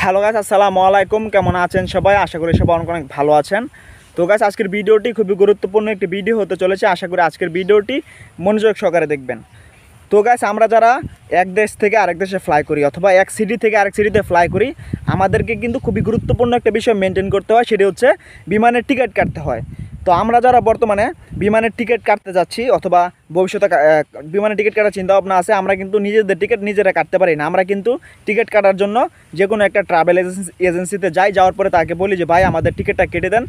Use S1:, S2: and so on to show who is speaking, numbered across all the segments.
S1: Hello guys, আসসালামু আলাইকুম। কেমন আছেন সবাই? আশা করি সবাই অনেক অনেক ভালো আছেন। তো গাইস, আজকের ভিডিওটি খুবই গুরুত্বপূর্ণ একটি ভিডিও হতে চলেছে। আশা করি আজকের ভিডিওটি মনোযোগ সহকারে দেখবেন। তো গাইস, আমরা যারা এক দেশ থেকে আরেক দেশে ফ্লাই করি অথবা এক সিটি থেকে আরেক সিটিতে ফ্লাই করি, আমাদেরকে কিন্তু খুবই গুরুত্বপূর্ণ একটা বিষয় মেনটেন করতে হয়, সেটি হচ্ছে বিমানের টিকিট কাটতে হয়। তো আমরা যারা বর্তমানে বিমানের টিকিট কাটতে যাচ্ছি অথবা ভবিষ্যতে বিমানের টিকিট কাটার চিন্তা ভাবনা আছে, আমরা কিন্তু নিজেদের টিকিট নিজেরা কাটতে পারি না। আমরা কিন্তু টিকিট কাটার জন্য যে কোনো একটা ট্রাভেল এজেন্সিতে যাওয়ার পরে তাকে বলি যে ভাই আমাদের টিকিটটা কেটে দেন,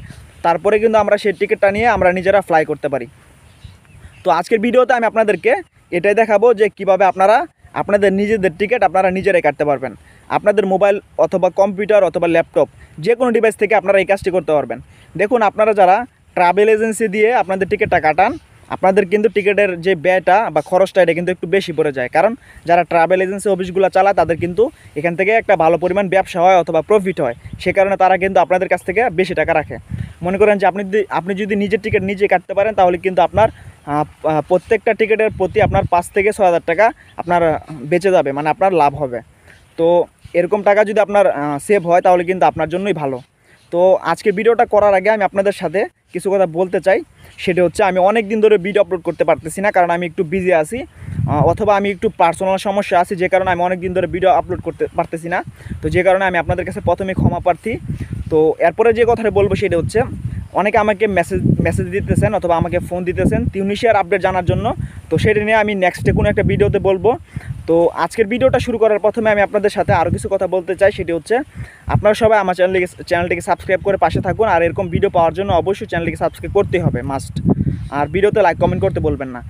S1: তারপরে কিন্তু আমরা সেই টিকিটটা নিয়ে আমরা নিজেরা ফ্লাই করতে পারি। তো আজকের ভিডিওতে আমি আপনাদেরকে এটাই দেখাবো যে কিভাবে আপনারা আপনাদের নিজেদের টিকিট আপনারা নিজেরাই কাটতে পারবেন। আপনাদের মোবাইল অথবা কম্পিউটার অথবা ল্যাপটপ যে কোনো ডিভাইস থেকে আপনারা এই কাজটি করতে পারবেন। দেখুন, আপনারা যারা ট্রাভেল এজেন্সি দিয়ে আপনাদের টিকিটটা কাটান, আপনাদের কিন্তু টিকিটের যে ব্যয়টা বা খরচটা এটা কিন্তু একটু বেশি পড়ে যায়। কারণ যারা ট্রাভেল এজেন্সি অফিসগুলো চালায় তাদের কিন্তু এখান থেকে একটা ভালো পরিমাণ ব্যবসা হয় অথবা প্রফিট হয়, সে কারণে তারা কিন্তু আপনাদের কাছ থেকে বেশি টাকা রাখে। মনে করেন যে আপনি যদি নিজের টিকিট নিজে কাটতে পারেন, তাহলে কিন্তু আপনার প্রত্যেকটা টিকিটের প্রতি আপনার 5 থেকে 6 হাজার টাকা আপনার বেঁচে যাবে, মানে আপনার লাভ হবে। তো এরকম টাকা যদি আপনার সেভ হয় তাহলে কিন্তু আপনার জন্যই ভালো। তো আজকে ভিডিওটা করার আগে আমি আপনাদের সাথে কিছু কথা বলতে চাই। সেটা হচ্ছে, আমি অনেক দিন ধরে ভিডিও আপলোড করতে পারতেছি না, কারণ আমি একটু বিজি আছি অথবা আমি একটু পার্সোনাল সমস্যা আছি, যে কারণে আমি অনেক দিন ধরে ভিডিও আপলোড করতে পারতেছি না। তো যে কারণে আমি আপনাদের কাছে প্রথমে ক্ষমা প্রার্থী। তো এরপরে যে কথাটা বলবো সেটা হচ্ছে, অনেকে আমাকে মেসেজ দিতেছেন অথবা আমাকে ফোন দিতেছেন তিউনিশিয়ার আপডেট জানার জন্য। তো সেটা নিয়ে আমি নেক্সটে কোনো একটা ভিডিওতে বলবো। তো আজকের ভিডিওটা শুরু করার প্রথমে আমি আপনাদের সাথে আরও কিছু কথা বলতে চাই। সেটি হচ্ছে, আপনারা সবাই আমার চ্যানেলটিকে সাবস্ক্রাইব করে পাশে থাকুন। আর এরকম ভিডিও পাওয়ার জন্য অবশ্যই চ্যানেলটিকে সাবস্ক্রাইব করতেই হবে, মাস্ট। আর ভিডিওতে লাইক কমেন্ট করতে বলবেন না।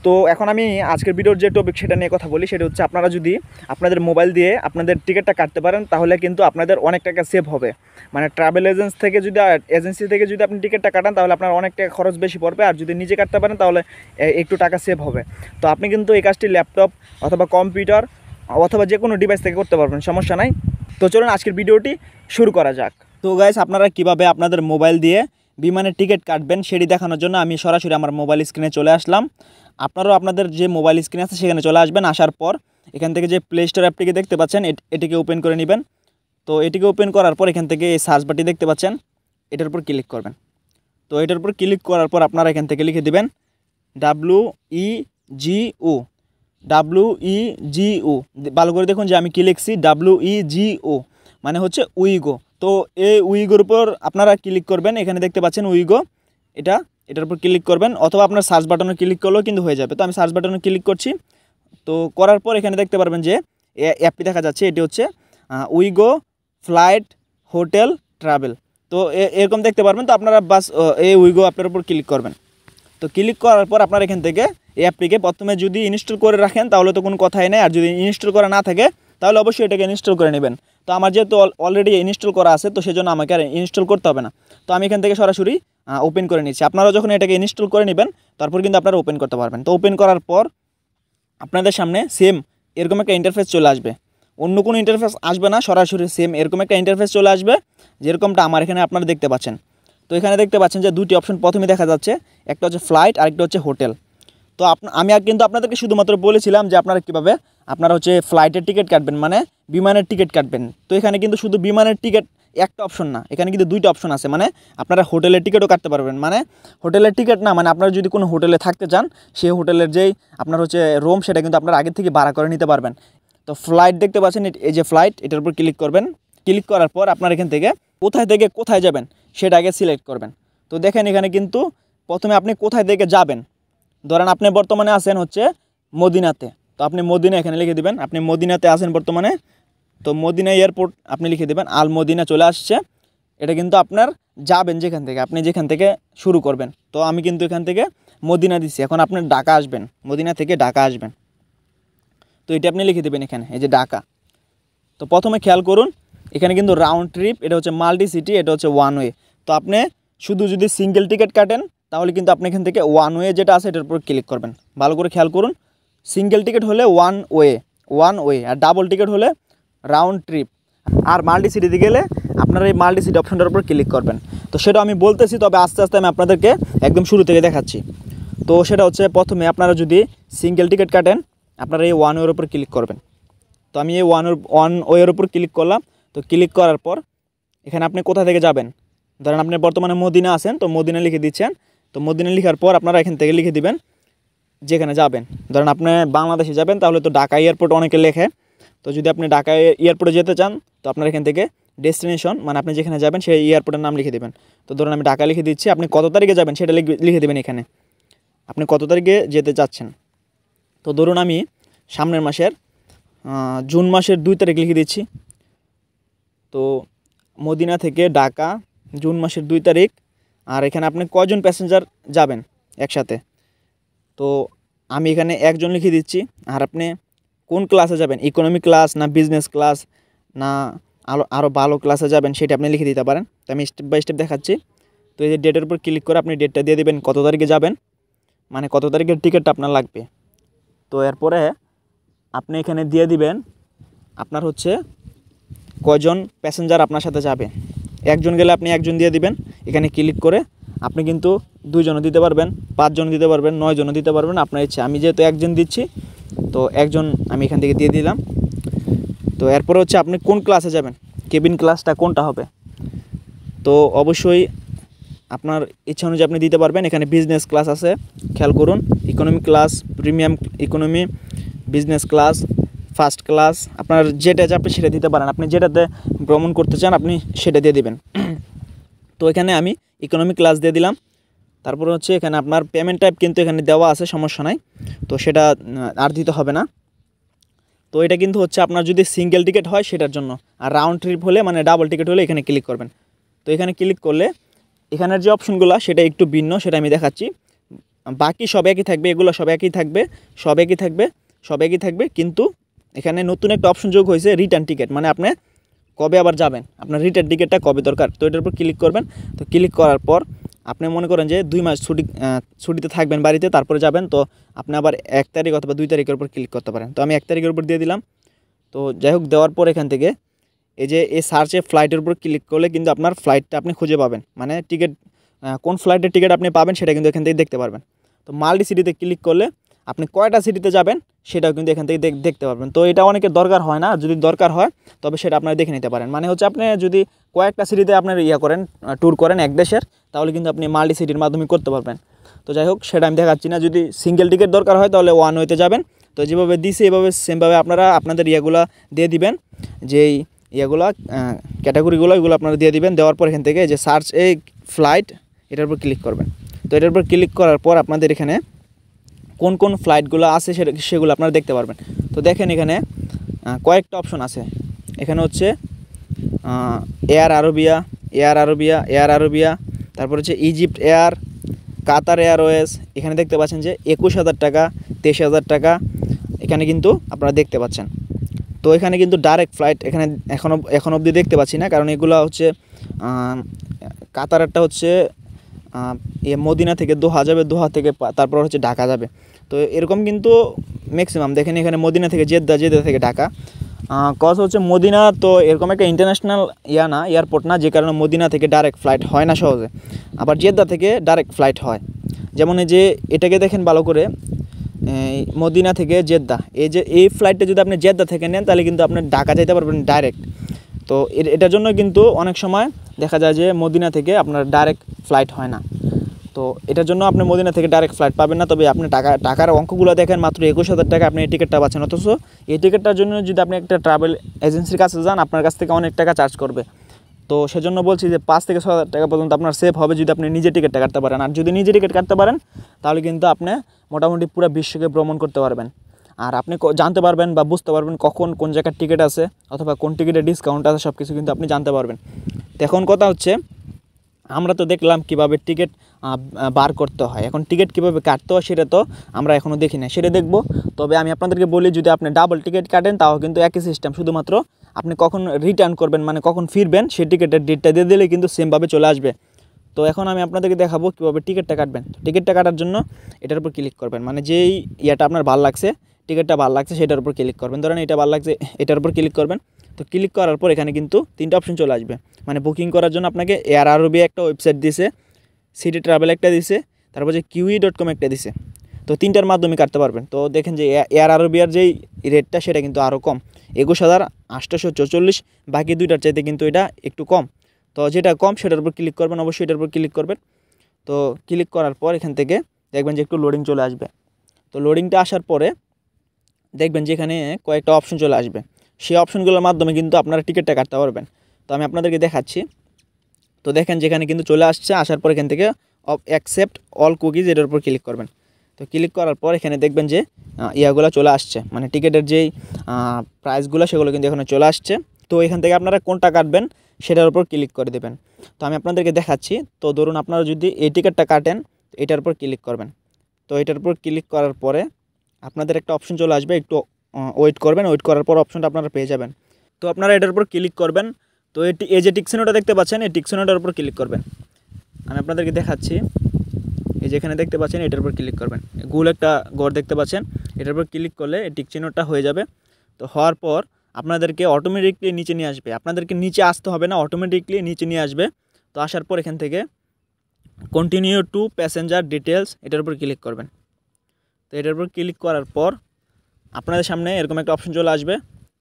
S1: তো এখন আমি আজকের ভিডিওর যে টপিক সেটা নিয়ে কথা বলি। সেটা হচ্ছে, আপনারা যদি আপনাদের মোবাইল দিয়ে আপনাদের টিকিটটা কাটতে পারেন তাহলে কিন্তু আপনাদের অনেক টাকা সেভ হবে। মানে ট্রাভেল এজেন্সি থেকে যদি আপনি টিকিটটা কাটান তাহলে আপনার অনেক টাকা খরচ বেশি পড়বে, আর যদি নিজে কাটতে পারেন তাহলে একটু টাকা সেভ হবে। তো আপনি কিন্তু এই কাজটি ল্যাপটপ অথবা কম্পিউটার অথবা যে কোনো ডিভাইস থেকে করতে পারবেন, সমস্যা নাই। তো চলুন আজকের ভিডিওটি শুরু করা যাক। তো গাইস, আপনারা কিভাবে আপনাদের মোবাইল দিয়ে বিমানের টিকিট কাটবেন সেটি দেখানোর জন্য আমি সরাসরি আমার মোবাইল স্ক্রিনে চলে আসলাম। আপনারাও আপনাদের যে মোবাইল স্ক্রিন আছে সেখানে চলে আসবেন। আসার পর এখান থেকে যে প্লে স্টোর অ্যাপটিকে দেখতে পাচ্ছেন, এটিকে ওপেন করে নেবেন। তো এটিকে ওপেন করার পর এখান থেকে এই সার্চ বাটন দেখতে পাচ্ছেন, এটার উপর ক্লিক করবেন। তো এটার উপর ক্লিক করার পর আপনারা এখান থেকে লিখে দেবেন WEGO। WEGO ভালো করে দেখুন যে আমি কি লিখছি, WEGO মানে হচ্ছে উইগো। তো এই উইগোর উপর আপনারা ক্লিক করবেন। এখানে দেখতে পাচ্ছেন উইগো, এটার উপর ক্লিক করবেন অথবা আপনার সার্চ বাটনে ক্লিক করলেও কিন্তু হয়ে যাবে। তো আমি সার্চ বাটনে ক্লিক করছি। তো করার পর এখানে দেখতে পারবেন যে অ্যাপটি দেখা যাচ্ছে, এটি হচ্ছে উইগো ফ্লাইট হোটেল ট্রাভেল। তো এরকম দেখতে পারবেন। তো আপনারা বাস এই উইগো অ্যাপের উপর ক্লিক করবেন। তো ক্লিক করার পর আপনারা এখান থেকে এই অ্যাপটিকে প্রথমে যদি ইনস্টল করে রাখেন তাহলে তো কোনো কথাই নেই, আর যদি ইনস্টল করা না থাকে তাহলে অবশ্যই এটাকে ইনস্টল করে নেবেন। তো আমার যেহেতু অলরেডি ইনস্টল করা আছে, তো সেজন্য আমাকে আর ইনস্টল করতে হবে না। তো আমি এখান থেকে সরাসরি ওপেন করে নিচ্ছি। আপনারা যখন এটাকে ইনস্টল করে নেবেন তারপর কিন্তু আপনারা ওপেন করতে পারবেন। তো ওপেন করার পর আপনাদের সামনে সেম এরকম একটা ইন্টারফেস চলে আসবে, অন্য কোনো ইন্টারফেস আসবে না, সরাসরি সেম এরকম একটা ইন্টারফেস চলে আসবে যেরকমটা আমার এখানে আপনারা দেখতে পাচ্ছেন। তো এখানে দেখতে পাচ্ছেন যে দুটি অপশন প্রথমে দেখা যাচ্ছে, একটা হচ্ছে ফ্লাইট আর একটা হচ্ছে হোটেল। তো আমি কিন্তু আপনাদেরকে শুধুমাত্র বলেছিলাম যে আপনারা কীভাবে আপনারা হচ্ছে ফ্লাইটের টিকিট কাটবেন, মানে বিমানের টিকিট কাটবেন। তো এখানে কিন্তু শুধু বিমানের টিকিট একটা অপশন না, এখানে কিন্তু দুইটা অপশন আছে। মানে আপনারা হোটেলের টিকিটও কাটতে পারবেন, মানে হোটেলের টিকিট না, মানে আপনারা যদি কোনো হোটেলে থাকতে চান সেই হোটেলের যেই আপনার হচ্ছে রুম সেটা কিন্তু আপনারা আগে থেকে ভাড়া করে নিতে পারবেন। তো ফ্লাইট দেখতে পাচ্ছেন, এই যে ফ্লাইট, এটার উপর ক্লিক করবেন। ক্লিক করার পর আপনার এখান থেকে কোথায় যাবেন সেটা আগে সিলেক্ট করবেন। তো দেখেন এখানে কিন্তু প্রথমে আপনি কোথায় থেকে যাবেন, ধরেন আপনি বর্তমানে আছেন হচ্ছে মদিনাতে। তো আপনি মদিনা এখানে লিখে দেবেন, আপনি মদিনাতে আছেন বর্তমানে। তো মদিনা এয়ারপোর্ট আপনি লিখে দেবেন, আল মদিনা চলে আসছে। এটা কিন্তু আপনার যাবেন যেখান থেকে, আপনি যেখান থেকে শুরু করবেন। তো আমি কিন্তু এখান থেকে মদিনা দিচ্ছি, এখন আপনি ঢাকা আসবেন, মদিনা থেকে ঢাকা আসবেন। তো এটা আপনি লিখে দেবেন এখানে, এই যে ঢাকা। তো প্রথমে খেয়াল করুন এখানে কিন্তু রাউন্ড ট্রিপ, এটা হচ্ছে মাল্টি সিটি, এটা হচ্ছে ওয়ান ওয়ে। তো আপনি শুধু যদি সিঙ্গেল টিকিট কাটেন তাহলে কিন্তু আপনি এখান থেকে ওয়ান ওয়ে যেটা আছে এটার উপর ক্লিক করবেন। ভালো করে খেয়াল করুন, সিঙ্গেল টিকিট হলে ওয়ান ওয়ে, আর ডাবল টিকিট হলে রাউন্ড ট্রিপ। আর মাল্টি সিটিতে গেলে আপনারা এই মাল্টি সিটি অপশনটার উপর ক্লিক করবেন। তো সেটা আমি বলতেছি, তবে আস্তে আস্তে আমি আপনাদেরকে একদম শুরু থেকে দেখাচ্ছি। তো সেটা হচ্ছে, প্রথমে আপনারা যদি সিঙ্গেল টিকিট কাটেন আপনারা এই ওয়ান ওয়ের উপর ক্লিক করবেন। তো আমি এই ওয়ান ওয়ের উপর ক্লিক করলাম। তো ক্লিক করার পর এখানে আপনি কোথা থেকে যাবেন, ধরেন আপনি বর্তমানে মদিনা আছেন, তো মদিনা লিখে দিচ্ছেন। তো মদিনা লেখার পর আপনারা এখান থেকে লিখে দিবেন যেখানে যাবেন। ধরেন আপনি বাংলাদেশে যাবেন, তাহলে তো ঢাকা এয়ারপোর্ট অনেকে লেখে। তো যদি আপনি ঢাকা এয়ারপোর্টে যেতে চান, তো আপনার এখান থেকে ডেস্টিনেশন মানে আপনি যেখানে যাবেন সেই এয়ারপোর্টের নাম লিখে দেবেন। তো ধরুন আমি ঢাকা লিখে দিচ্ছি, আপনি কত তারিখে যাবেন সেটা লিখে দেবেন এখানে, আপনি কত তারিখে যেতে চাচ্ছেন। তো ধরুন আমি সামনের মাসের জুন মাসের 2 তারিখ লিখে দিচ্ছি। তো মদিনা থেকে ঢাকা জুন মাসের 2 তারিখ। আর এখানে আপনি কয়জন প্যাসেঞ্জার যাবেন একসাথে, তো আমি এখানে একজন লিখে দিচ্ছি। আর আপনি কোন ক্লাসে যাবেন, ইকোনমি ক্লাস না বিজনেস ক্লাস না আরও ভালো ক্লাসে যাবেন, সেটা আপনি লিখে দিতে পারেন। তো আমি স্টেপ বাই স্টেপ দেখাচ্ছি। তো এই যে ডেটের উপর ক্লিক করে আপনি ডেটটা দিয়ে দেবেন, কত তারিখে যাবেন, মানে কত তারিখের টিকিটটা আপনার লাগবে। তো এরপরে আপনি এখানে দিয়ে দিবেন আপনার হচ্ছে কয়জন প্যাসেঞ্জার আপনার সাথে যাবে। একজন গেলে আপনি একজন দিয়ে দিবেন। এখানে ক্লিক করে আপনি কিন্তু 2 জনও দিতে পারবেন, 5 জন দিতে পারবেন, 9 জনও দিতে পারবেন, আপনার ইচ্ছে। আমি যেহেতু একজন দিচ্ছি, তো একজন আমি এখান থেকে দিয়ে দিলাম। তো এরপরে হচ্ছে আপনি কোন ক্লাসে যাবেন, কেবিন ক্লাসটা কোনটা হবে, তো অবশ্যই আপনার ইচ্ছা অনুযায়ী আপনি দিতে পারবেন। এখানে বিজনেস ক্লাস আছে, খেয়াল করুন, economy class, premium economy, business class, first class, আপনার যেটা আপনি সেটা দিতে পারেন। আপনি যেটাতে ভ্রমণ করতে চান আপনি সেটা দিয়ে দিবেন। তো এখানে আমি ইকোনমি ক্লাস দিয়ে দিলাম। তারপর হচ্ছে এখানে আপনার পেমেন্ট টাইপ কিন্তু এখানে দেওয়া আছে, সমস্যা নাই, তো সেটা আর দিতে হবে না। তো এটা কিন্তু হচ্ছে আপনার যদি সিঙ্গেল টিকিট হয় সেটার জন্য, আর রাউন্ড ট্রিপ হলে মানে ডাবল টিকিট হলে এখানে ক্লিক করবেন। তো এখানে ক্লিক করলে এখানের যে অপশনগুলো সেটা একটু ভিন্ন, সেটা আমি দেখাচ্ছি। বাকি সব একই থাকবে, এগুলো সব একই থাকবে, সব একই থাকবে, সব একই থাকবে, কিন্তু এখানে নতুন একটা অপশন যোগ হয়েছে রিটার্ন টিকিট, মানে আপনি কবে আবার যাবেন, আপনার রিটার্ন টিকিটটা কবে দরকার। তো এটার উপর ক্লিক করবেন। তো ক্লিক করার পর আপনি মনে করেন যে 2 মাস ছুটিতে থাকবেন বাড়িতে, তারপরে যাবেন, তো আপনি আবার 1 তারিখ অথবা 2 তারিখের উপর ক্লিক করতে পারেন। তো আমি 1 তারিখের উপর দিয়ে দিলাম। তো যাই হোক, দেওয়ার পর এখান থেকে এই যে এই সার্চে ফ্লাইটের উপর ক্লিক করলে কিন্তু আপনার ফ্লাইটটা আপনি খুঁজে পাবেন, মানে টিকিট কোন ফ্লাইটের টিকিট আপনি পাবেন সেটা কিন্তু এখান থেকে দেখতে পারবেন। তো মাল্টি সিটিতে ক্লিক করলে আপনি কয়টা সিটিতে যাবেন সেটাও কিন্তু এখান থেকে দেখতে পারবেন। তো এটা অনেকের দরকার হয় না, যদি দরকার হয় তবে সেটা আপনারা দেখে নিতে পারেন। মানে হচ্ছে আপনি যদি কয়েকটা সিটিতে আপনার করেন, ট্যুর করেন এক দেশের, তাহলে কিন্তু আপনি মাল্টি সিটির মাধ্যমে করতে পারবেন। তো যাই হোক, সেটা আমি দেখাচ্ছি না। যদি সিঙ্গেল টিকিট দরকার হয় তাহলে ওয়ান ওয়েতে যাবেন। তো যেভাবে দিছে এভাবে সেমভাবে আপনারা আপনাদের ইয়েগুলো দিয়ে দিবেন, যেই ইয়েগুলো ক্যাটাগরিগুলো এগুলো আপনারা দিয়ে দিবেন। দেওয়ার পর এখান থেকে যে সার্চ এই ফ্লাইট এটার উপর ক্লিক করবেন। তো এটার উপর ক্লিক করার পর আপনাদের এখানে কোন কোন ফ্লাইটগুলো আছে সেগুলো আপনারা দেখতে পারবেন। তো দেখেন এখানে কয়েকটা অপশন আছে। এখানে হচ্ছে এয়ার আরবিয়া, এয়ার আরবিয়া, এয়ার আরবিয়া, তারপর হচ্ছে ইজিপ্ট এয়ার, কাতার এয়ারওয়েজ। এখানে দেখতে পাচ্ছেন যে 21,000 টাকা, 23,000 টাকা এখানে কিন্তু আপনারা দেখতে পাচ্ছেন। তো এখানে কিন্তু ডাইরেক্ট ফ্লাইট এখানে এখন অবধি দেখতে পাচ্ছি না, কারণ এগুলো হচ্ছে কাতারেরটা হচ্ছে মদিনা থেকে দোহা যাবে, দোহা থেকে তারপর হচ্ছে ঢাকা যাবে। তো এরকম কিন্তু ম্যাক্সিমাম দেখেন এখানে মদিনা থেকে জেদ্দা, জেদ্দা থেকে ঢাকা। কজ হচ্ছে মদিনা তো এরকম একটা ইন্টারন্যাশনাল না, এয়ারপোর্ট না, যে কারণে মদিনা থেকে ডাইরেক্ট ফ্লাইট হয় না সহজে। আবার জেদ্দা থেকে ডাইরেক্ট ফ্লাইট হয়। যেমন এই যে এটাকে দেখেন ভালো করে, মদিনা থেকে জেদ্দা, এই যে এই ফ্লাইটটা যদি আপনি জেদ্দা থেকে নেন তাহলে কিন্তু আপনি ঢাকা যেতে পারবেন ডাইরেক্ট। তো এটার জন্য কিন্তু অনেক সময় দেখা যায় যে মদিনা থেকে আপনার ডাইরেক্ট ফ্লাইট হয় না। তো এটার জন্য আপনি মদিনা থেকে ডাইরেক্ট ফ্লাইট পাবেন না। তবে আপনি টাকার অঙ্কগুলো দেখেন, মাত্র 21,000 টাকা আপনি এই টিকিটটা পাচ্ছেন। অথচ এই টিকিটটার জন্য যদি আপনি একটা ট্রাভেল এজেন্সির কাছে যান, আপনার কাছ থেকে অনেক টাকা চার্জ করবে। তো সেজন্য বলছি যে 5 থেকে 6,000 টাকা পর্যন্ত আপনার সেভ হবে যদি আপনি নিজে টিকিটটা কাটতে পারেন। আর যদি নিজে টিকিট কাটতে পারেন তাহলে কিন্তু আপনি মোটামুটি পুরো বিশ্বকে ভ্রমণ করতে পারবেন। আর আপনি জানতে পারবেন বা বুঝতে পারবেন কখন কোন জায়গার টিকিট আছে অথবা কোন টিকিটের ডিসকাউন্ট আছে, সব কিছু কিন্তু আপনি জানতে পারবেন। তো এখন কথা হচ্ছে, আমরা তো দেখলাম কিভাবে টিকিট বার করতে হয়, এখন টিকিট কীভাবে কাটতে হয় সেটা তো আমরা এখনও দেখি না, সেটা দেখব। তবে আমি আপনাদেরকে বলি, যদি আপনি ডাবল টিকিট কাটেন তাও কিন্তু একই সিস্টেম, শুধুমাত্র আপনি কখন রিটার্ন করবেন মানে কখন ফিরবেন সেই টিকিটের ডেটটা দিয়ে দিলে কিন্তু সেমভাবে চলে আসবে। তো এখন আমি আপনাদেরকে দেখাবো কীভাবে টিকিটটা কাটবেন। টিকিটটা কাটার জন্য এটার উপর ক্লিক করবেন, মানে যেই ইয়েটা আপনার ভালো লাগছে, টিকিটটা ভালো লাগছে সেটার উপর ক্লিক করবেন। ধরেন এটা ভালো লাগছে, এটার উপর ক্লিক করবেন। তো ক্লিক করার পর এখানে কিন্তু 3টা অপশন চলে আসবে। মানে বুকিং করার জন্য আপনাকে এয়ার আরবিয়া একটা ওয়েবসাইট দিছে, সিটি ট্রাভেল একটা দিছে, তারপর যে kiwi.com একটা দিছে। তো 3টার মাধ্যমে কাটতে পারবেন। তো দেখেন যে এয়ার আরবিয়ার যেই রেটটা সেটা কিন্তু আরও কম, 21,844, বাকি দুইটার চাইতে কিন্তু এটা একটু কম। তো যেটা কম সেটার উপর ক্লিক করবেন, অবশ্যই এটার উপর ক্লিক করবেন। তো ক্লিক করার পর এখান থেকে দেখবেন যে একটু লোডিং চলে আসবে। তো লোডিংটা আসার পরে দেখবেন যে এখানে কয়েকটা অপশন চলে আসবে, সেই অপশনগুলোর মাধ্যমে কিন্তু আপনারা টিকিটটা কাটতে পারবেন। তো আমি আপনাদেরকে দেখাচ্ছি। তো দেখেন যেখানে কিন্তু চলে আসছে, আসার পর এখান থেকে অ্যাকসেপ্ট অল কুকিজ এটার উপর ক্লিক করবেন। তো ক্লিক করার পর এখানে দেখবেন যে ইয়াগুলো চলে আসছে, মানে টিকিটের যেই প্রাইসগুলো সেগুলো কিন্তু এখানে চলে আসছে। তো এখান থেকে আপনারা কোনটা কাটবেন সেটার উপর ক্লিক করে দেবেন। তো আমি আপনাদেরকে দেখাচ্ছি। তো ধরুন আপনারা যদি এই টিকিটটা কাটেন, এটার উপর ক্লিক করবেন। তো এটার উপর ক্লিক করার পরে আপনাদের একটা অপশন চলে আসবে, একটু ওয়েট করবেন, ওয়েট করার পর অপশনটা আপনারা পেয়ে যাবেন। তো আপনারা এটার উপর ক্লিক করবেন। তো এই যে টিকচিহ্নটা দেখতে পাচ্ছেন, এই টিকচিহ্নটার উপর ক্লিক করবেন। আমি আপনাদেরকে দেখাচ্ছি। এই যেখানে দেখতে পাচ্ছেন এটার উপর ক্লিক করবেন, গোল একটা ঘর দেখতে পাচ্ছেন, এটার উপর ক্লিক করলে এই টিকচিহ্নটা হয়ে যাবে। তো হওয়ার পর আপনাদেরকে অটোমেটিকলি নিচে নিয়ে আসবে, আপনাদেরকে নিচে আসতে হবে না, অটোমেটিকলি নিচে নিয়ে আসবে। তো আসার পর এখান থেকে কন্টিনিউ টু প্যাসেঞ্জার ডিটেলস এটার উপর ক্লিক করবেন। তো এটার উপর ক্লিক করার পর আপনাদের সামনে এরকম একটা অপশন চলে আসবে।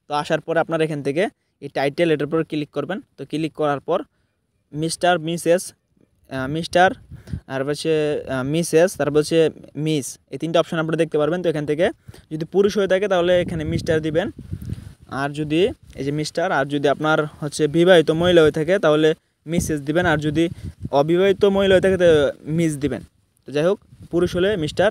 S1: তো আসার পর আপনারা এখান থেকে এই টাইটেল এটার উপর ক্লিক করবেন। তো ক্লিক করার পর মিস্টার, মিসেস, মিস্টার, তারপর হচ্ছে মিসেস, তারপর হচ্ছে মিস, এই তিনটা অপশন আপনারা দেখতে পারবেন। তো এখান থেকে যদি পুরুষ হয়ে থাকে তাহলে এখানে মিস্টার দিবেন, আর যদি এই যে মিস্টার, আর যদি আপনার হচ্ছে বিবাহিত মহিলা হয়ে থাকে তাহলে মিসেস দিবেন, আর যদি অবিবাহিত মহিলা হয়ে থাকে তো মিস দিবেন। তো যাই হোক, পুরুষ হলে মিস্টার,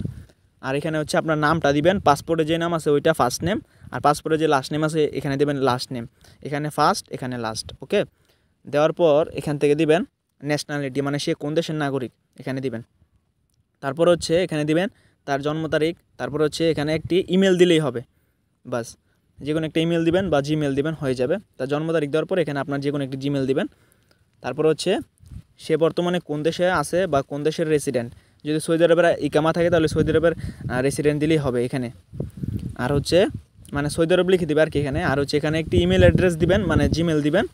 S1: আর এখানে হচ্ছে আপনার নামটা দিবেন, পাসপোর্টে যে নাম আছে ওইটা ফার্স্ট নেম, আর পাসপোর্টে যে লাস্ট নেম আছে এখানে দেবেন লাস্ট নেম, এখানে ফার্স্ট এখানে লাস্ট। ওকে, দেওয়ার পর এখান থেকে দিবেন ন্যাশনালিটি, মানে সে কোন দেশের নাগরিক এখানে দিবেন। তারপর হচ্ছে এখানে দিবেন তার জন্ম তারিখ, তারপর হচ্ছে এখানে একটি ইমেল দিলেই হবে, বাস যে কোনো একটা ইমেল দিবেন বা জিমেল দিবেন, হয়ে যাবে। তার জন্ম তারিখ দেওয়ার পর এখানে আপনার যে কোনো একটি জিমেল দিবেন। তারপর হচ্ছে সে বর্তমানে কোন দেশে আছে বা কোন দেশের রেসিডেন্ট, যদি সৌদি আরবের ইকামা থাকে তাহলে সৌদি আরবের রেসিডেন্ট দিলেই হবে এখানে। আর হচ্ছে মানে সৌদি আরব লিখে দিবে আর কি এখানে। আর হচ্ছে এখানে একটি ইমেল অ্যাড্রেস দিবেন, মানে জিমেল দিবেন।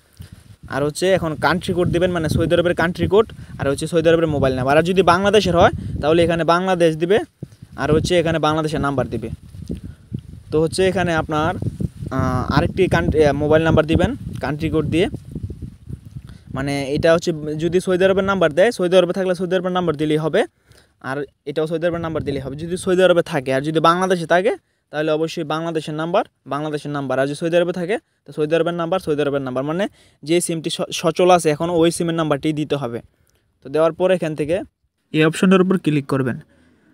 S1: আর হচ্ছে এখন কান্ট্রি কোড দিবেন, মানে সৌদি আরবের কান্ট্রি কোড, আর হচ্ছে সৌদি আরবের মোবাইল নাম্বার। আর যদি বাংলাদেশের হয় তাহলে এখানে বাংলাদেশ দিবে, আর হচ্ছে এখানে বাংলাদেশের নাম্বার দিবে। তো হচ্ছে এখানে আপনার আরেকটি মোবাইল নাম্বার দিবেন কান্ট্রি কোড দিয়ে, মানে এটা হচ্ছে যদি সৌদি আরবের নাম্বার দেয়, সৌদি আরবে থাকলে সৌদি আরবের নাম্বার দিলেই হবে, আর এটাও সৌদি আরবের নাম্বার দিলেই হবে যদি সৌদি আরবে থাকে। আর যদি বাংলাদেশে থাকে তাহলে অবশ্যই বাংলাদেশের নাম্বার, আর যদি সৌদি আরবে থাকে তো সৌদি আরবের নাম্বার, মানে যে সিমটি সচল আছে এখনও ওই সিমের নাম্বারটি দিতে হবে। তো দেওয়ার পরে এখান থেকে এই অপশনটার উপর ক্লিক করবেন।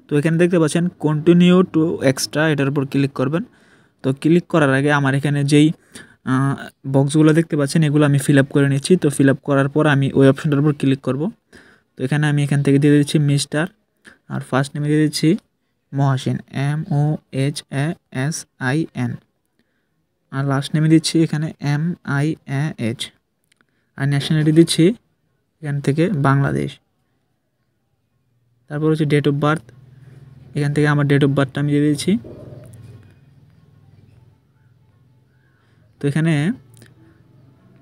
S1: তো এখানে দেখতে পাচ্ছেন কন্টিনিউ টু এক্সট্রা, এটার উপর ক্লিক করবেন। তো ক্লিক করার আগে আমার এখানে যেই বক্সগুলো দেখতে পাচ্ছেন এগুলো আমি ফিল আপ করে নিচ্ছি। তো ফিল আপ করার পর আমি ওই অপশনটার উপর ক্লিক করব। তো এখানে আমি এখান থেকে দিয়ে দিচ্ছি মিস্টার, আর ফার্স্ট নেমে দিয়ে দিচ্ছি মহাসিন, MOHASIN, আর লাস্ট নেমে দিচ্ছি এখানে MIAH, আর ন্যাশনালিটি দিচ্ছি এখান থেকে বাংলাদেশ। তারপর হচ্ছে ডেট অফ বার্থ, এখান থেকে আমার ডেট অফ বার্থটা আমি দিয়ে দিচ্ছি। তো এখানে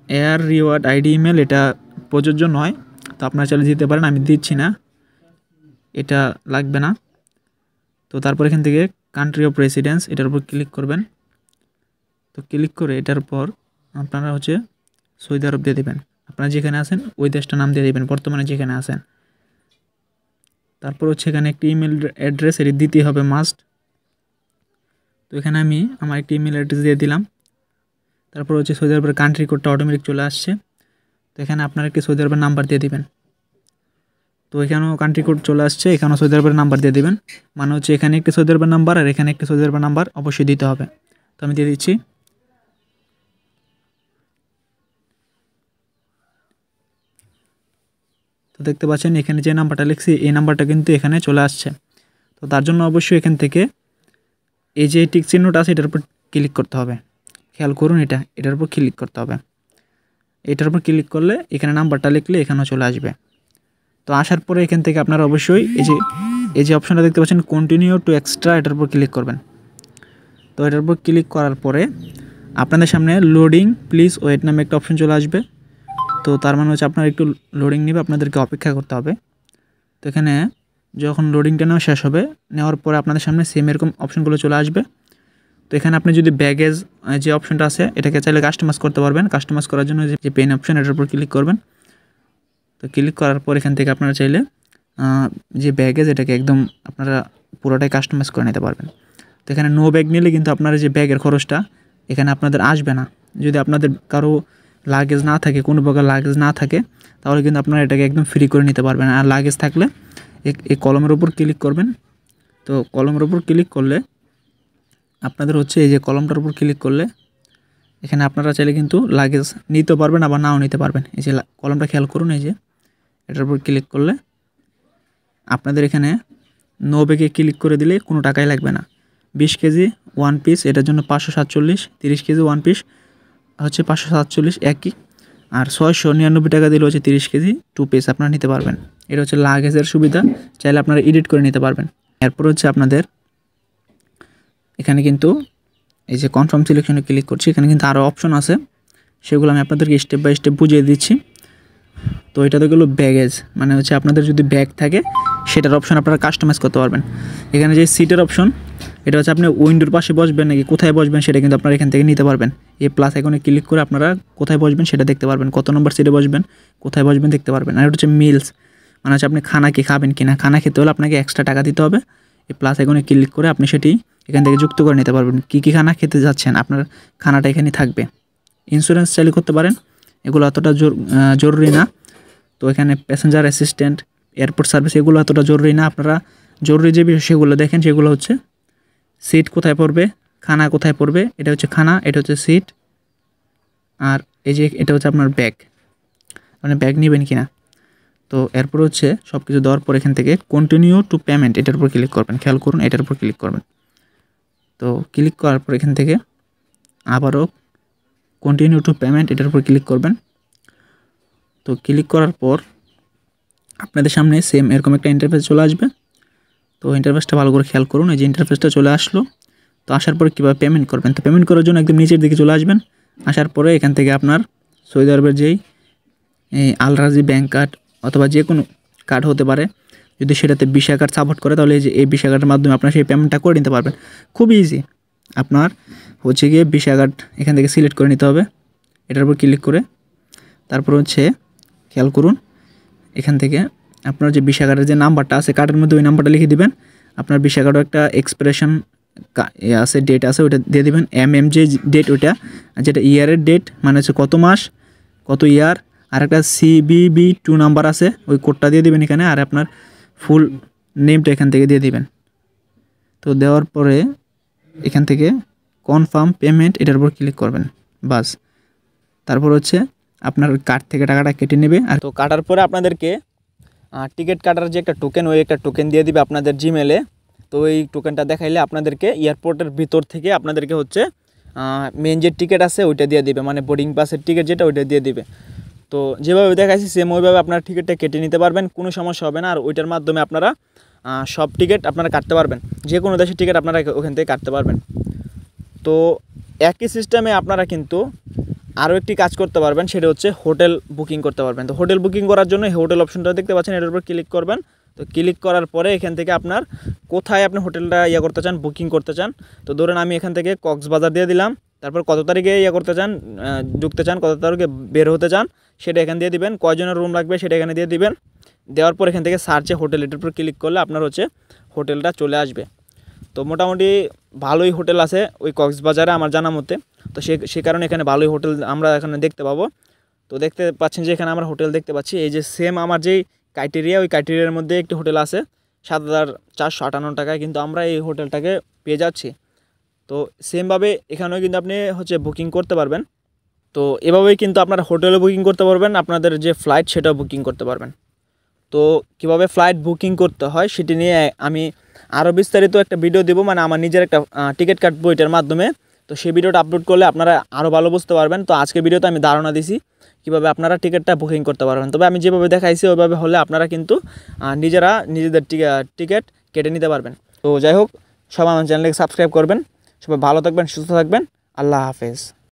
S1: এয়ার রিওয়ার্ড আইডি ইমেল এটা প্রযোজ্য নয়, তো আপনারা চাইলে দিতে পারেন, আমি দিচ্ছি না, এটা লাগবে না। তো তারপর এখান থেকে কান্ট্রি অফ রেসিডেন্স এটার উপর ক্লিক করবেন। তো ক্লিক করে এটার পর আপনারা হচ্ছে সৌদি আরব দিয়ে দেবেন, আপনারা যেখানে আছেন ওই দেশটার নাম দিয়ে দেবেন বর্তমানে যেখানে আছেন। তারপর হচ্ছে এখানে একটি ইমেল অ্যাড্রেস এটি দিতে হবে মাস্ট। তো এখানে আমি আমার একটি ইমেল অ্যাড্রেস দিয়ে দিলাম। তারপর হচ্ছে সৌদি আরবের কান্ট্রি কোডটা অটোমেটিক চলে আসছে। তো এখানে আপনারা একটি সৌদি আরবের নাম্বার দিয়ে দিবেন। তো এখানেও কান্ট্রি কোড চলে আসছে, এখানেও সৌদি আরবের নাম্বার দিয়ে দিবেন, মানে হচ্ছে এখানে একটি সৌদি আরবের নাম্বার আর এখানে একটি সৌদি আরবের নাম্বার অবশ্যই দিতে হবে। তো আমি দিয়ে দিচ্ছি। তো দেখতে পাচ্ছেন এখানে যে নাম্বারটা লিখছি এই নাম্বারটা কিন্তু এখানে চলে আসছে। তো তার জন্য অবশ্যই এখান থেকে এই যে টিক চিহ্নটা আছে এটার উপর ক্লিক করতে হবে, খেয়াল করুন এটার উপর ক্লিক করতে হবে। এটার উপর ক্লিক করলে এখানে নাম্বারটা লিখলে এখানেও চলে আসবে। তো আসার পরে এখান থেকে আপনারা অবশ্যই এই যে অপশনটা দেখতে পাচ্ছেন কন্টিনিউ টু এক্সট্রা, এটার উপর ক্লিক করবেন। তো এটার উপর ক্লিক করার পরে আপনাদের সামনে লোডিং প্লিজ ওয়েট নামে একটা অপশন চলে আসবে। তো তার মানে হচ্ছে আপনার একটু লোডিং নেবে, আপনাদেরকে অপেক্ষা করতে হবে। তো এখানে যখন লোডিংটা নেওয়া শেষ হবে, নেওয়ার পরে আপনাদের সামনে সেম এরকম অপশনগুলো চলে আসবে।
S2: তো এখানে আপনি যদি ব্যাগেজ যে অপশনটা আছে এটাকে চাইলে কাস্টমাইজ করতে পারবেন। কাস্টমাইজ করার জন্য যে পেন অপশন এটার উপর ক্লিক করবেন। তো ক্লিক করার পর এখান থেকে আপনারা চাইলে যে ব্যাগেজ এটাকে একদম আপনারা পুরোটাই কাস্টমাইজ করে নিতে পারবেন। তো এখানে নো ব্যাগ নিলে কিন্তু আপনারা যে ব্যাগের খরচটা এখানে আপনাদের আসবে না। যদি আপনাদের কারো লাগেজ না থাকে, কোনো প্রকার লাগেজ না থাকে, তাহলে কিন্তু আপনারা এটাকে একদম ফ্রি করে নিতে পারবেন। আর লাগেজ থাকলে এই কলমের উপর ক্লিক করবেন। তো কলমের উপর ক্লিক করলে আপনাদের হচ্ছে এই যে কলমটার উপর ক্লিক করলে এখানে আপনারা চাইলে কিন্তু লাগেজ নিতে পারবেন, আবার নাও নিতে পারবেন। এই যে কলমটা খেয়াল করুন, এই যে এটার উপর ক্লিক করলে আপনাদের এখানে নো ব্যাগে ক্লিক করে দিলে কোনো টাকাই লাগবে না। 20 কেজি 1 পিস এটার জন্য 547, 30 কেজি 1 পিস হচ্ছে 547 একই, আর 699 টাকা দিলে হচ্ছে 30 কেজি 2 পিস আপনারা নিতে পারবেন। এটা হচ্ছে লাগেজের সুবিধা, চাইলে আপনারা এডিট করে নিতে পারবেন। এরপর হচ্ছে আপনাদের এখানে কিন্তু এই যে কনফার্ম সিলেকশনে ক্লিক করছি, এখানে কিন্তু আরও অপশন আছে, সেগুলো আমি আপনাদেরকে স্টেপ বাই স্টেপ বুঝিয়ে দিচ্ছি। তো এটা তো গেলো ব্যাগেজ, মানে হচ্ছে আপনাদের যদি ব্যাগ থাকে সেটার অপশন আপনারা কাস্টমাইজ করতে পারবেন। এখানে যে সিটের অপশন এটা হচ্ছে আপনি উইন্ডোর পাশে বসবেন নাকি কোথায় বসবেন সেটা কিন্তু আপনারা এখান থেকে নিতে পারবেন। এই প্লাস আইকনে ক্লিক করে আপনারা কোথায় বসবেন সেটা দেখতে পারবেন, কত নম্বর সিটে বসবেন, কোথায় বসবেন দেখতে পারবেন। আর এটা হচ্ছে মিলস, মানে হচ্ছে আপনি খানা কি খাবেন কিনা, খানা খেতে হলে আপনাকে এক্সট্রা টাকা দিতে হবে। এই প্লাস আইকনে ক্লিক করে আপনি সেটি এখান থেকে যুক্ত করে নিতে পারবেন, কী কী খানা খেতে যাচ্ছেন, আপনার খানাটা এখানে থাকবে। ইন্স্যুরেন্স চালু করতে পারেন, এগুলো অতটা জরুরি না। তো এখানে প্যাসেঞ্জার অ্যাসিস্ট্যান্ট, এয়ারপোর্ট সার্ভিস এগুলো অতটা জরুরি না। আপনারা জরুরি যে বিষয় সেগুলো দেখেন, সেগুলো হচ্ছে সিট কোথায় পড়বে, খানা কোথায় পড়বে, এটা হচ্ছে খানা, এটা হচ্ছে সিট, আর এই যে এটা হচ্ছে আপনার ব্যাগ, আপনি ব্যাগ নেবেন কিনা। তো এরপর হচ্ছে সব কিছু দেওয়ার পর এখান থেকে কন্টিনিউ টু পেমেন্ট এটার উপর ক্লিক করবেন। খেয়াল করুন, এটার উপর ক্লিক করবেন। তো ক্লিক করার পর এখান থেকে আবারও কন্টিনিউ টু পেমেন্ট এটার উপর ক্লিক করবেন। তো ক্লিক করার পর আপনাদের সামনে সেম এরকম একটা ইন্টারফেস চলে আসবে। তো ইন্টারফেসটা ভালো করে খেয়াল করুন, এই যে ইন্টারফেসটা চলে আসলো। তো আসার পরে কীভাবে পেমেন্ট করবেন, তো পেমেন্ট করার জন্য একদম নিচের দিকে চলে আসবেন। আসার পরে এখান থেকে আপনার সৌদি আরবের যেই আল রাজি ব্যাঙ্ক কার্ড অথবা যে কোনো কার্ড হতে পারে, যদি সেটাতে ভিসা কার্ড সাপোর্ট করে তাহলে এই ভিসা কার্ডের মাধ্যমে আপনার সেই পেমেন্টটা করে নিতে পারবেন। খুবই ইজি। আপনার হচ্ছে গিয়ে ভিসা কার্ড এখান থেকে সিলেক্ট করে নিতে হবে, এটার উপর ক্লিক করে। তারপর হচ্ছে খেয়াল করুন, এখান থেকে আপনার যে ভিসা কার্ডের যে নাম্বারটা আছে কার্ডের মধ্যে ওই নাম্বারটা লিখে দিবেন। আপনার ভিসা কার্ডও একটা এক্সপ্রেশন আছে, ডেট আছে, ওইটা দিয়ে দিবেন। যে ডেট ওইটা, যেটা ইয়ারের ডেট মানে হচ্ছে কত মাস কত ইয়ার, আর একটা CBB2 নাম্বার আছে, ওই কোডটা দিয়ে দিবেন এখানে। আর আপনার ফুল নেমটা এখান থেকে দিয়ে দিবেন। তো দেওয়ার পরে এখান থেকে কনফার্ম পেমেন্ট এটার উপর ক্লিক করবেন, বাস। তারপর হচ্ছে আপনার কার্ড থেকে টাকাটা কেটে নেবে। আর
S1: তো কাটার পরে আপনাদেরকে টিকিট কাটার যে একটা টোকেন, ওই একটা টোকেন দিয়ে দিবে আপনাদের জিমেলে। তো ওই টোকেনটা দেখাইলে আপনাদেরকে এয়ারপোর্টের ভিতর থেকে আপনাদেরকে হচ্ছে মেন যে টিকিট আছে ওইটা দিয়ে দিবে, মানে বোর্ডিং পাসের টিকিট যেটা ওইটা দিয়ে দিবে। তো যেভাবে দেখাইছি সেম ওইভাবে আপনার টিকিটটা কেটে নিতে পারবেন, কোনো সমস্যা হবে না। আর ওইটার মাধ্যমে আপনারা সব টিকিট আপনারা কাটতে পারবেন, যে কোনো দেশের টিকিট আপনারা ওখান থেকে কাটতে পারবেন। তো একই সিস্টেমে আপনারা কিন্তু আরও একটি কাজ করতে পারবেন, সেটা হচ্ছে হোটেল বুকিং করতে পারবেন। তো হোটেল বুকিং করার জন্য হোটেল অপশনটা দেখতে পাচ্ছেন, এটার উপর ক্লিক করবেন। তো ক্লিক করার পরে এখান থেকে আপনার কোথায় আপনি হোটেলটা করতে চান, বুকিং করতে চান। তো ধরেন আমি এখান থেকে কক্সবাজার দিয়ে দিলাম, তারপর কত তারিখে করতে চান, ঢুকতে চান, কত তারিখে বের হতে চান সেটা এখান দিয়ে দিবেন, কয়জনের রুম লাগবে সেটা এখানে দিয়ে দিবেন। দেওয়ার পর এখান থেকে সার্চে হোটেল এটার উপর ক্লিক করলে আপনার হচ্ছে হোটেলটা চলে আসবে। তো মোটামুটি ভালোই হোটেল আছে ওই কক্সবাজারে আমার জানা মতে। তো সে কারণে এখানে ভালোই হোটেল আমরা এখানে দেখতে পাবো। তো দেখতে পাচ্ছেন যে এখানে আমরা হোটেল দেখতে পাচ্ছি, এই যে সেম আমার যেই ক্রাইটেরিয়া, ওই ক্রাইটেরিয়ার মধ্যে একটি হোটেল আছে 7,458 টাকায়, কিন্তু আমরা এই হোটেলটাকে পেয়ে যাচ্ছি। তো সেমভাবে এখানেও কিন্তু আপনি হচ্ছে বুকিং করতে পারবেন। তো এভাবেই কিন্তু আপনারা হোটেলে বুকিং করতে পারবেন, আপনাদের যে ফ্লাইট সেটাও বুকিং করতে পারবেন। তো কীভাবে ফ্লাইট বুকিং করতে হয় সেটি নিয়ে আমি আরও বিস্তারিত একটা ভিডিও দেবো, মানে আমার নিজের একটা টিকিট কাটবো এটার মাধ্যমে। তো সেই ভিডিওটা আপলোড করলে আপনারা আরও ভালো বুঝতে পারবেন। তো আজকের ভিডিওতে আমি ধারণা দিছি কীভাবে আপনারা টিকিটটা বুকিং করতে পারবেন। তবে আমি যেভাবে দেখাইছি ওইভাবে হলে আপনারা কিন্তু নিজেরা নিজেদের টিকিট কেটে নিতে পারবেন। তো যাই হোক, সবাই আমার চ্যানেলকে সাবস্ক্রাইব করবেন। সবাই ভালো থাকবেন, সুস্থ থাকবেন। আল্লাহ হাফেজ।